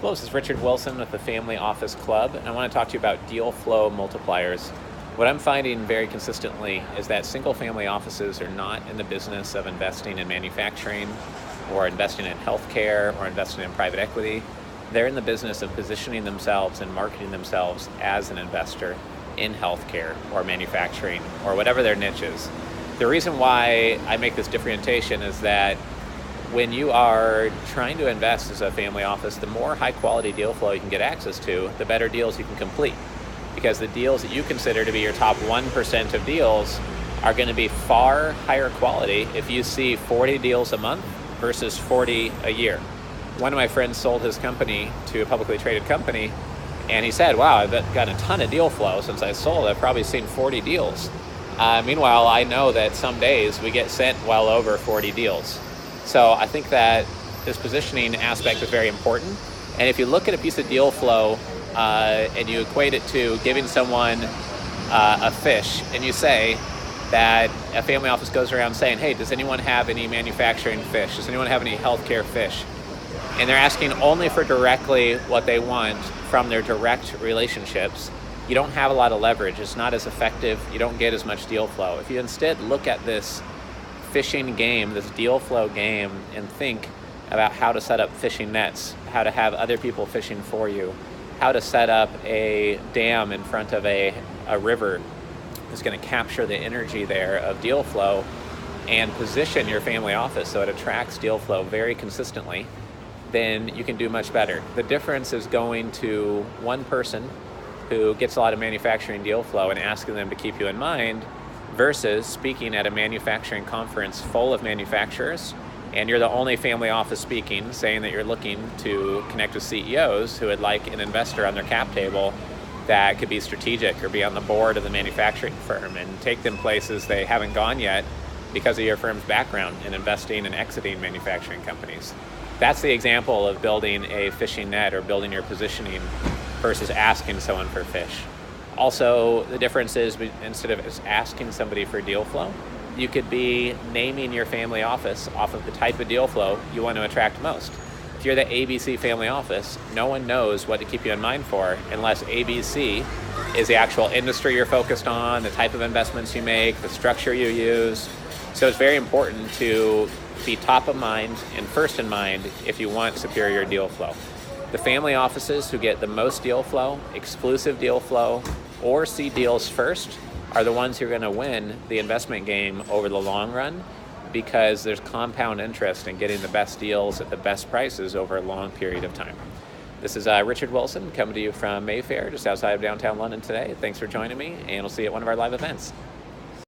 Hello, this is Richard Wilson with the Family Office Club, and I want to talk to you about Deal Flow Multipliers. What I'm finding very consistently is that single-family offices are not in the business of investing in manufacturing or investing in healthcare or investing in private equity. They're in the business of positioning themselves and marketing themselves as an investor in healthcare or manufacturing or whatever their niche is. The reason why I make this differentiation is that when you are trying to invest as a family office, the more high quality deal flow you can get access to, the better deals you can complete. Because the deals that you consider to be your top 1% of deals are going to be far higher quality if you see 40 deals a month versus 40 a year. One of my friends sold his company to a publicly traded company, and he said, wow, I've gotten a ton of deal flow since I sold. I've probably seen 40 deals. Meanwhile, I know that some days we get sent well over 40 deals. So I think that this positioning aspect is very important. And if you look at a piece of deal flow and you equate it to giving someone a fish, and you say that a family office goes around saying, hey, does anyone have any manufacturing fish? Does anyone have any healthcare fish? And they're asking only for directly what they want from their direct relationships. You don't have a lot of leverage. It's not as effective. You don't get as much deal flow. If you instead look at this fishing game, this deal flow game, and think about how to set up fishing nets, how to have other people fishing for you, how to set up a dam in front of a river that's going to capture the energy there of deal flow and position your family office so it attracts deal flow very consistently, then you can do much better. The difference is going to one person who gets a lot of manufacturing deal flow and asking them to keep you in mind versus speaking at a manufacturing conference full of manufacturers, and you're the only family office speaking, saying that you're looking to connect with CEOs who would like an investor on their cap table that could be strategic or be on the board of the manufacturing firm and take them places they haven't gone yet because of your firm's background in investing and exiting manufacturing companies. That's the example of building a fishing net or building your positioning versus asking someone for fish. Also, the difference is instead of just asking somebody for deal flow, you could be naming your family office off of the type of deal flow you want to attract most. If you're the ABC family office, no one knows what to keep you in mind for unless ABC is the actual industry you're focused on, the type of investments you make, the structure you use. So it's very important to be top of mind and first in mind if you want superior deal flow. The family offices who get the most deal flow, exclusive deal flow, or see deals first are the ones who are going to win the investment game over the long run because there's compound interest in getting the best deals at the best prices over a long period of time. This is Richard Wilson coming to you from Mayfair, just outside of downtown London today. Thanks for joining me, and we'll see you at one of our live events.